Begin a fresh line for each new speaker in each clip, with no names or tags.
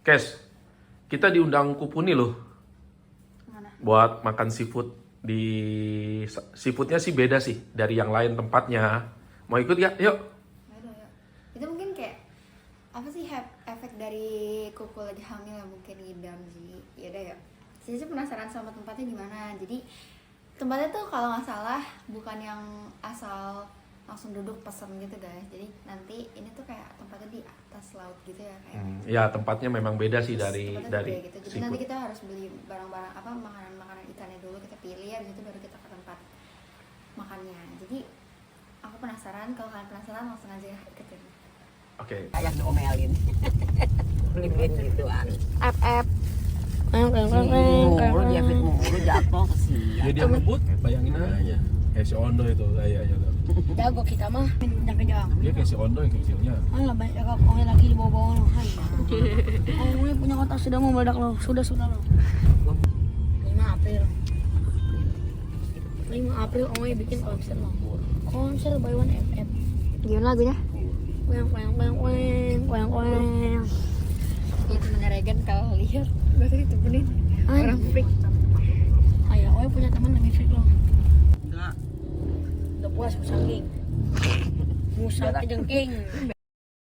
Kes, kita diundang Kupuni loh
Mana?
buat makan seafood. Di seafoodnya sih beda sih dari yang lain tempatnya. Mau ikut gak? Yuk.
Aduh, ya. Itu mungkin kayak apa sih efek dari kuku lagi hamil ya, mungkin ngidam sih. Yaudah ya. Saya sih penasaran sama tempatnya di mana. Jadi tempatnya tuh kalau nggak salah bukan yang asal langsung duduk pesen gitu guys. Jadi nanti ini tuh kayak tempatnya di atas laut gitu ya kayak.
Ya tempatnya memang beda sih dari
Tempatnya
dari
gede gitu. Jadi
seafood.
nanti kita harus beli barang-barang apa makanan-makanan ikannya dulu, kita pilih habis itu baru kita ke tempat makannya. Jadi aku penasaran, kalau kalian penasaran langsung aja ikutin.
Oke.
Kayak diomelin. Beli-beli gituan.
F.
Mulu jepit mulu jatuh kesian.
Jadi dia ngebut, bayangin aja. Kayak si Ondo itu kayaknya tuh.
Jago kita mah kencang-kencang.
Dia kayak si Ondo yang kecilnya.
Alah banyak jaga ongnya lagi di bawah-bawah loh. Hai. Ongnya punya otak sudah mau meledak loh. Sudah loh. 5 April. 5 April ongnya bikin konser loh. Konser by one FF.
Gimana lagunya?
Weng weng weng weng weng weng.
Itu meneregan kalau lihat berarti ditemenin orang freak.
Ayo, ongnya punya teman lagi freak loh.
Enggak.
Udah puas musangking. Musang jengking.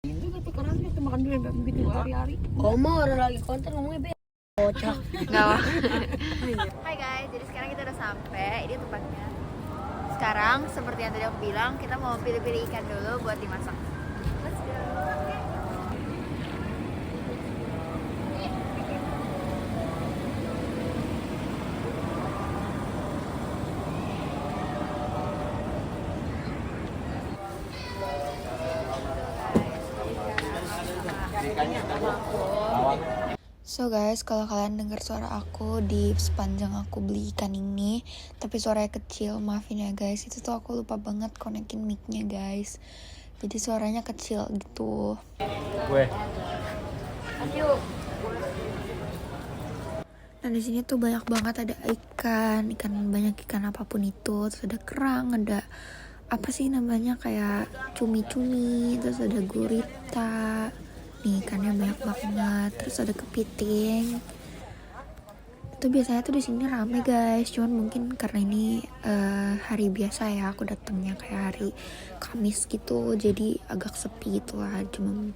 Itu kata orangnya tuh makan dulu enggak begitu hari-hari.
Oma orang lagi konten ngomongnya be. Kocak.
Enggak lah. Hai guys, jadi sekarang kita udah sampai. Ini tempatnya. Sekarang seperti yang tadi aku bilang, kita mau pilih-pilih ikan dulu buat dimasak. Let's go. So guys, kalau kalian dengar suara aku di sepanjang aku beli ikan ini, tapi suaranya kecil, maafin ya guys. Itu tuh aku lupa banget konekin mic-nya guys. Jadi suaranya kecil gitu.
Gue.
Nah di sini tuh banyak banget ada ikan banyak ikan apapun itu. Terus ada kerang, ada apa sih namanya kayak cumi-cumi, terus ada gurita. Nih ikannya banyak banget, terus ada kepiting. Itu biasanya tuh di sini rame guys, cuman mungkin karena ini hari biasa ya, aku datangnya kayak hari Kamis gitu, jadi agak sepi gitu lah, cuma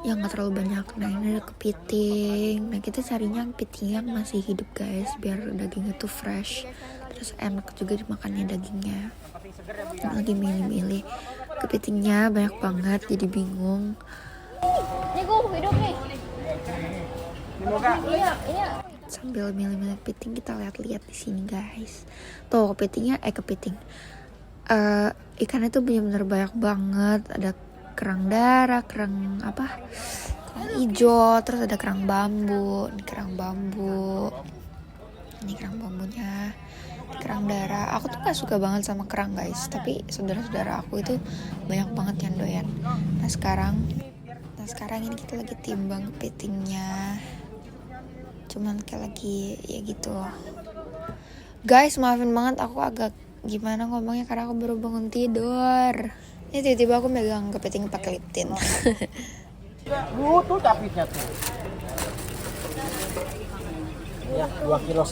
yang nggak terlalu banyak. Nah ini ada kepiting, nah kita carinya kepiting yang masih hidup guys, biar dagingnya tuh fresh, terus enak juga dimakannya dagingnya. Lagi milih-milih kepitingnya banyak banget, jadi bingung.
Nih gue hidup nih. Iya.
Sambil milih-milih kepiting kita lihat-lihat di sini guys. Tuh kepitingnya kepiting. Ikannya tuh bener-bener banyak banget. Ada kerang darah, kerang apa? Kerang hijau, terus ada kerang bambu. Ini kerang bambu. Ini kerang bambunya. Ini kerang darah. Aku tuh gak suka banget sama kerang guys, tapi saudara-saudara aku itu banyak banget yang doyan. Nah sekarang ini kita lagi timbang kepitingnya, cuman kayak lagi ya gitu guys. Maafin banget aku agak gimana ngomongnya karena aku baru bangun tidur. Ini tiba-tiba aku megang kepiting pakai liptin.
Tuh dapitnya tuh. Ya, 2,5 kilo.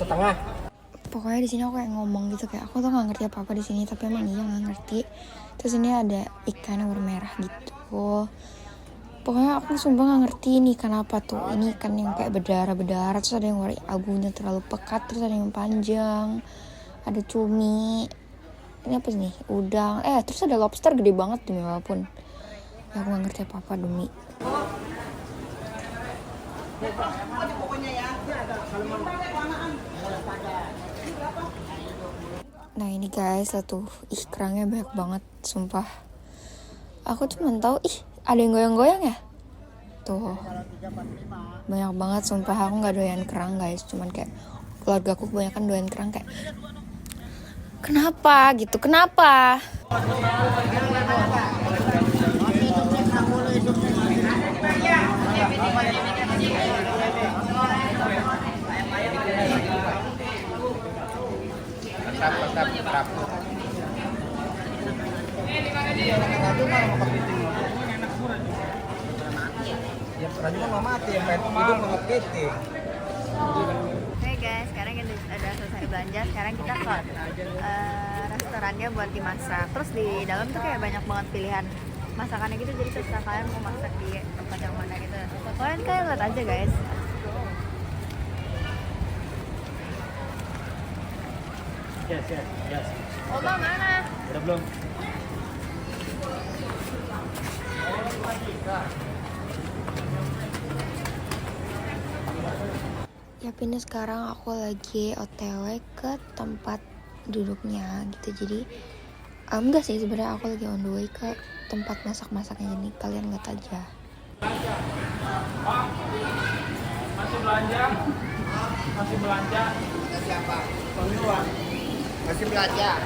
Pokoknya di sini aku kayak ngomong gitu, kayak aku tuh nggak ngerti apa-apa di sini, tapi emang iya nggak ngerti. Terus ini ada ikan yang bermerah gitu. Pokoknya aku sumpah gak ngerti ini ikan apa tuh. Ini ikan yang kayak berdarah-berdarah, terus ada yang warna abunya terlalu pekat, terus ada yang panjang, ada cumi. Ini apa sih nih? Udang. Terus ada lobster gede banget demi apapun. Ya aku gak ngerti apa-apa demi. Nah ini guys, satu kerangnya banyak banget, sumpah. Aku cuma tahu ada yang goyang-goyang ya. Tuh banyak banget, sumpah aku nggak doyan kerang guys. Cuman kayak keluarga aku kebanyakan doyan kerang, kayak kenapa gitu, kenapa?
Yang ranjungan mama mati, yang main hidup mama keting.
Oke guys, sekarang kita udah selesai belanja. Sekarang kita ke restorannya buat dimasak. Terus di dalam tuh kayak banyak banget pilihan masakannya gitu. Jadi terserah kalian mau masak di tempat yang mana gitu. Kalian lihat aja guys.
Yes.
Oma mana?
Udah belum?
Ya ini sekarang aku lagi OTW ke tempat duduknya gitu. Jadi enggak sih sebenarnya, aku lagi on the way ke tempat masak-masaknya. Jadi kalian lihat aja.
Masih belanja?
Siapa? Pengluar. Masih belajar.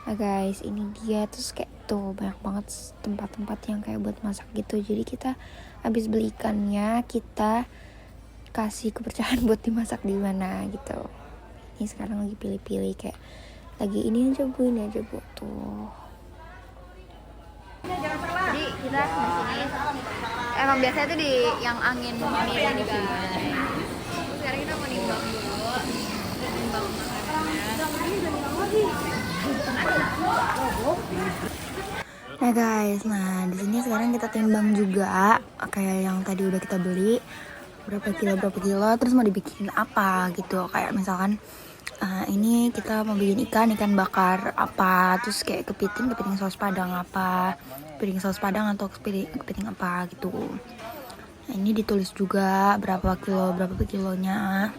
Nah guys, ini dia. Terus kayak tuh banyak banget tempat-tempat yang kayak buat masak gitu. Jadi kita habis beli ikannya, kita kasih kepercayaan buat dimasak di mana gitu. Ini sekarang lagi pilih-pilih kayak lagi ini aja bu, ini aja bu tuh. Jadi kita di sini emang biasanya tuh di yang angin ini guys. Sekarang kita mau nimbang dulu, nimbang Nah guys, di sini sekarang kita timbang juga kayak yang tadi udah kita beli berapa kilo, terus mau dibikin apa gitu. Kayak misalkan ini kita mau bikin ikan bakar apa, terus kayak kepiting saus padang apa, kepiting saus padang atau kepiting apa gitu. Nah, ini ditulis juga berapa kilonya.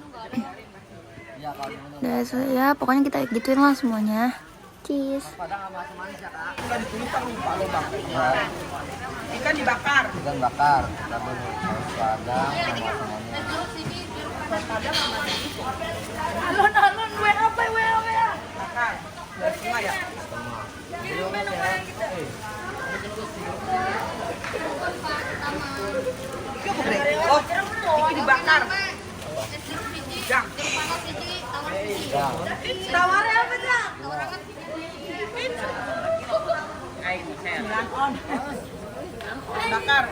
Dan ya pokoknya kita gituin lah semuanya. Cheese.
Ikan dibakar.
Ikan bakar, double saus padang sama semuanya.
Alon, WA. Bakar. Dari setengah ya? Oh, ini dibakar. Jang. Tawarnya apa, Jang? Bakar,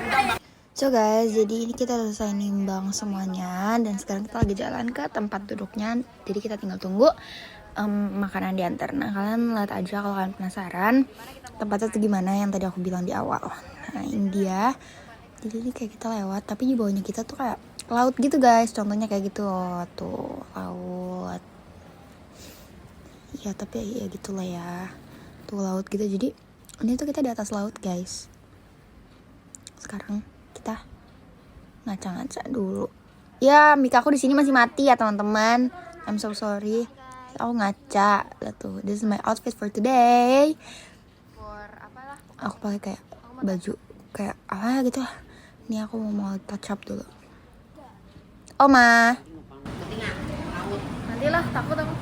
So guys, jadi ini kita selesai nimbang semuanya dan sekarang kita lagi jalan ke tempat duduknya. Jadi kita tinggal tunggu makanan diantar. Nah kalian lihat aja kalau kalian penasaran tempatnya tuh gimana yang tadi aku bilang di awal. Nah ini dia. Jadi ini kayak kita lewat, tapi di bawahnya kita tuh kayak laut gitu guys. Contohnya kayak gitu tuh laut. Ya tapi ya gitulah ya. Tuh laut gitu. Jadi ini tuh kita di atas laut guys. Sekarang kita ngaca-ngaca dulu. Ya, mic aku di sini masih mati ya teman-teman. I'm so sorry. Aku ngaca. Lihat tuh, this is my outfit for today. Aku pakai kayak baju kayak apa gitu lah. Ini aku mau touch up dulu. Oma. Nantilah, takut aku.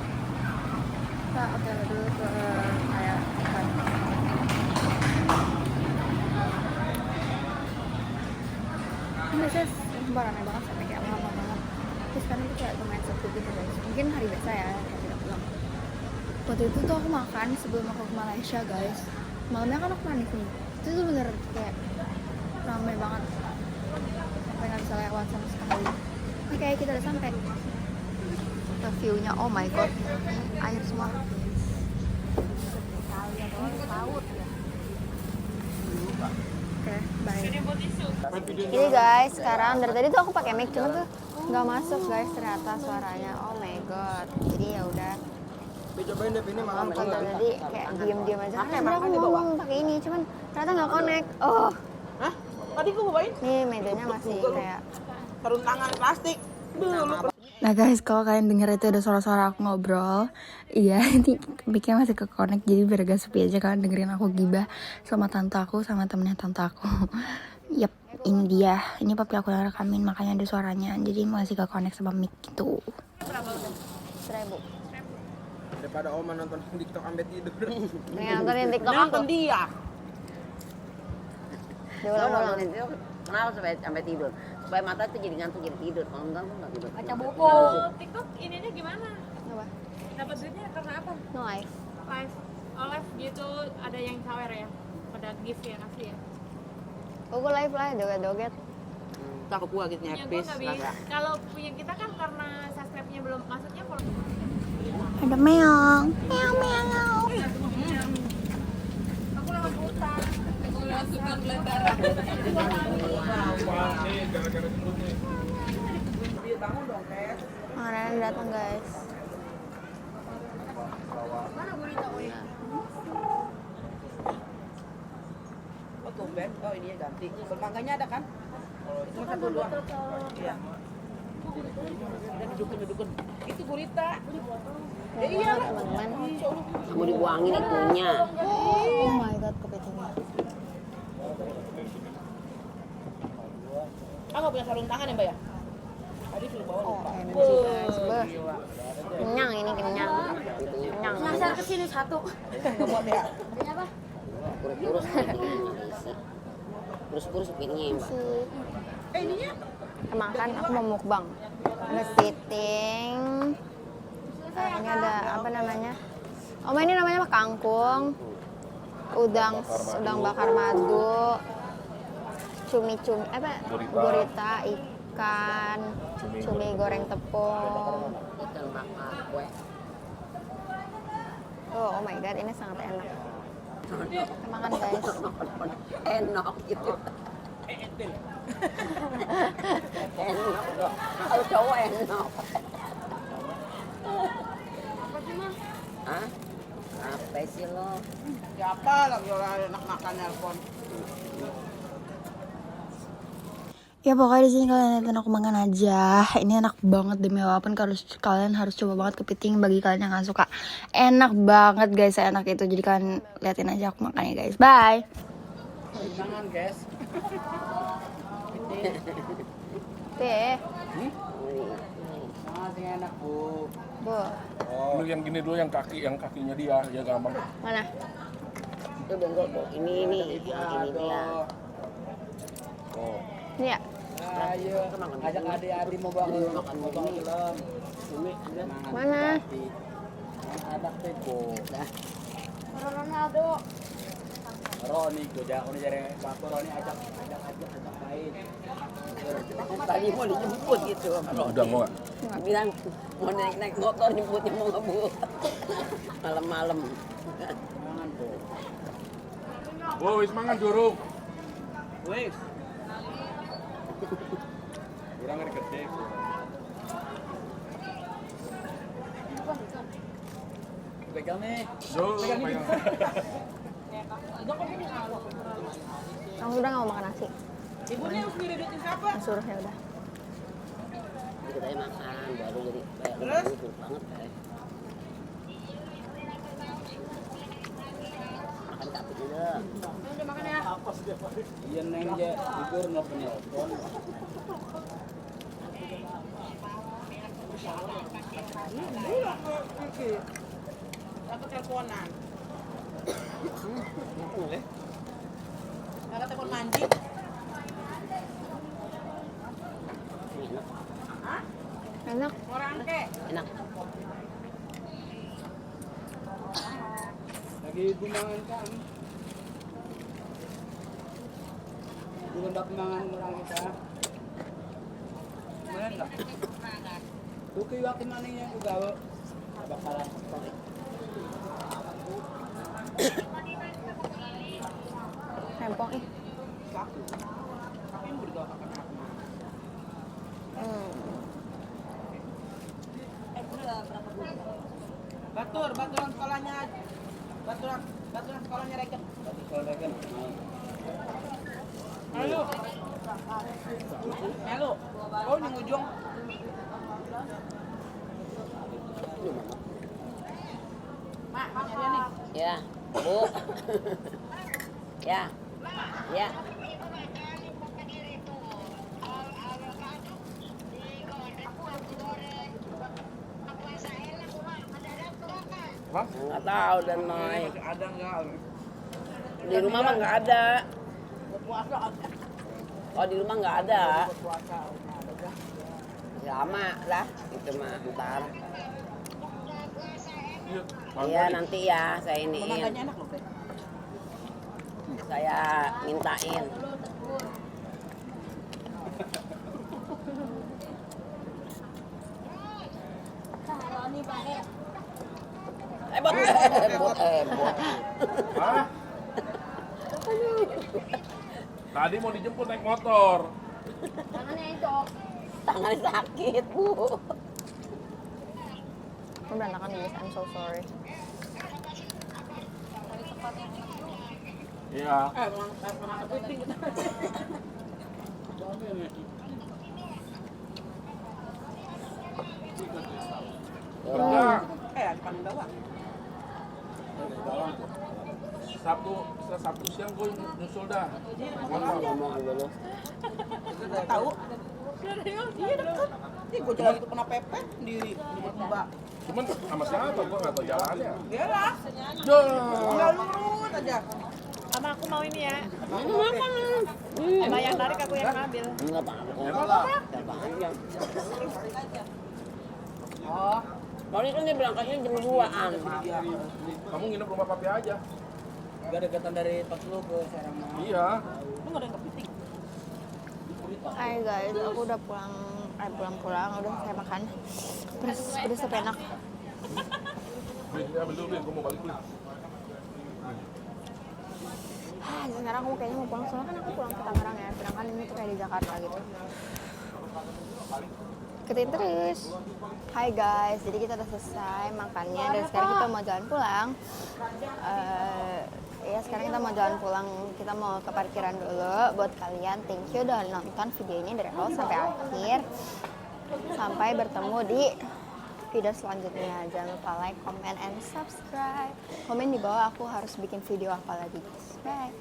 Kita oke dulu ke kayak ikan. Ini sih sembarangan banget sampai kayak lama banget. Terus sekarang itu kayak lumayan sepi gitu guys. Mungkin hari biasa ya, saya tidak pulang. Waktu itu tuh aku makan sebelum aku ke Malaysia guys. Malamnya kan aku manis nih. Itu tuh bener kayak ramai banget. Sampai nggak bisa lewat sama sekali. Ini kayak kita udah sampai. Ke view-nya, oh my god. Air semua. Laut ya. Oke, bye. Ini guys, sekarang dari tadi tuh aku pakai mic cuma tuh nggak masuk guys ternyata suaranya. Oh my god. Jadi ya udah.
Cobain deh ini makan.
Tadi kayak diem aja. Karena aku ngomong pakai ini, cuman ternyata nggak connect. Oh.
Hah? Tadi gua bawain
Ini mejanya masih kayak.
sarung tangan plastik.
Nah guys, kalau kalian denger itu ada suara-suara aku ngobrol, iya, ini mic-nya masih ke connect, jadi biar agak sepi aja kalian dengerin aku gibah sama tante aku, sama temennya tante aku. Yap, ini dia. Ini papi aku yang rekamin, makanya ada suaranya. Jadi masih ke connect sama mic gitu. 1.000.
Daripada Oma nonton TikTok sampai tidur.
Nontonin TikTok aku.
Nonton dia.
Diulang-ulang.
Kenapa sampai tidur? Supaya mata tuh jadi ngantuk, jadi tidur. Kalau enggak tuh enggak tidur.
Baca buku.
TikTok ininya gimana?
Apa?
Dapat duitnya karena apa?
No life.
live gitu ada yang cawer ya, pada gift ya kasih ya.
Gue live lah joget-joget.
Tak aku gitu
Punya gue
nyepis.
nggak bisa. Kalau punya kita kan karena subscribe-nya belum, maksudnya kalau
Ada meong. Meong meong. Makanan datang guys.
Oh tumben, oh ini ya ganti. Semangganya ada kan? Itu kan satu doang. Iya. Dan dudukun. Itu gurita. Ya iya lah.
Teman-teman.
Kamu dibuangin itunya.
Oh my god kepitingnya.
Ah nggak punya sarung tangan ya mbak ya? Tadi suruh bawa lupa.
OMG guys. Beuh. Kenyang ini kenyang. Kenyang.
Masa kesini satu.
Nggak muat ya?
Kurus-kurus piringnya isi. Kurus-kurus piringnya mbak.
Ininya?
Emang kan aku mau mukbang. Ada piting. Ini ada apa namanya? Oh ini namanya apa? Kangkung. Udang bakar madu. Cumi-cumi apa? Gurita, ikan, cumi goreng tepung.
Ikan bakar kue.
Oh my god, ini sangat enak. Kita makan guys.
Enak gitu. Enak dong. Kalau cowok enak. Hah? Apa sih lo?
Siapa lagi orang enak makan nelpon?
Ya pokoknya di sini kalian liatin aku makan aja. Ini enak banget demi apapun. Kalian harus coba banget kepiting bagi kalian yang gak suka. Enak banget guys, enak itu. Jadi kalian liatin aja aku makan ya guys. Bye.
Jangan guys.
Teh,
Masih enak bu.
bu,
Lu yang gini dulu, yang kakinya dia, ya gampang.
mana?
Itu benggol bu. Ini dia.
Oh.
Ini ya.
Ayo, ajak adik-adik mau bangun. Mau bangun film.
Mana?
Ada teko.
Ronaldo.
Roni kuja, Roni jadi bapak Roni ajak main.
Tadi mau dijemput gitu.
Udah mau nggak?
Bilang mau naik motor jemputnya mau nggak bu? Malam-malam.
Jangan tuh.
Wis mangan durung.
Wes. Kurang gede. Pegang nih.
Pegang.
Kamu udah gak mau makan nasi?
Ibunya yang sendiri duitin siapa?
Suruh ya udah.
Kita tadi makan baru jadi kayak
Terus?
lucu banget kayak. Makan kapit dulu.
Iya neng je, libur nggak penelpon. Aku teleponan. Nggak telepon mancing.
Enak.
Orang ke?
Enak.
Lagi gumangan kan? Bukan dapat mangan orang kita. Mana enggak? Tuh kiwak maningnya aku gawe. Bakalan.
Rempong ih.
Saku. Tapi yang berdoa akan aku. Baturan sekolahnya. Baturan sekolahnya Reken. Sekolah Reken. Halo. Halo. Oh, di ujung. Mak, nyari nih.
Ya, bu. Ya, ya. Nggak tahu dan naik.
Ada enggak?
Di rumah mah nggak ada.
Puasa ada.
Oh di rumah nggak ada.
Puasa.
Lama lah itu mah ntar. Iya nanti ya saya iniin.
Mangganya enak loh, Bre.
Saya mintain. Hebot.
Hah? Tadi mau dijemput naik motor.
Tangannya sakit, Bu.
Aku berantakan guys, I'm so sorry.
Iya.
Kepiting kita.
Enggak.
Di paling bawah.
Sabtu siang gue nyusul dah.
Tahu? Iya dekat. Ih, gue jalan itu kena pepet sendiri di Mbak.
Cuman sama siapa gue nggak tahu jalannya.
Dia lah. Enggak lurus aja.
Sama aku mau ini ya. Abang yang tarik, aku yang ngambil.
Enggak apa-apa.
Oh,
Tadi kan dia berangkatnya jam 2-an.
Kamu nginep rumah papi aja.
gak dekatan dari pas lu ke Serang.
Iya.
Lu gak ada yang kepiting.
Hai guys, aku udah pulang, udah saya makan. Terus udah sampai enak.
Ambil dulu, gue mau balik dulu.
Sekarang aku kayaknya mau pulang, soalnya kan aku pulang ke Tangerang ya, sedangkan ini tuh kayak di Jakarta gitu. Ikutin terus. Hai guys, jadi kita udah selesai makannya dan sekarang kita mau jalan pulang. Ya sekarang kita mau jalan pulang, kita mau ke parkiran dulu. Buat kalian, thank you udah nonton videonya dari awal sampai akhir. Sampai bertemu di video selanjutnya. Jangan lupa like, comment, and subscribe. Komen di bawah aku harus bikin video apa lagi guys. Bye.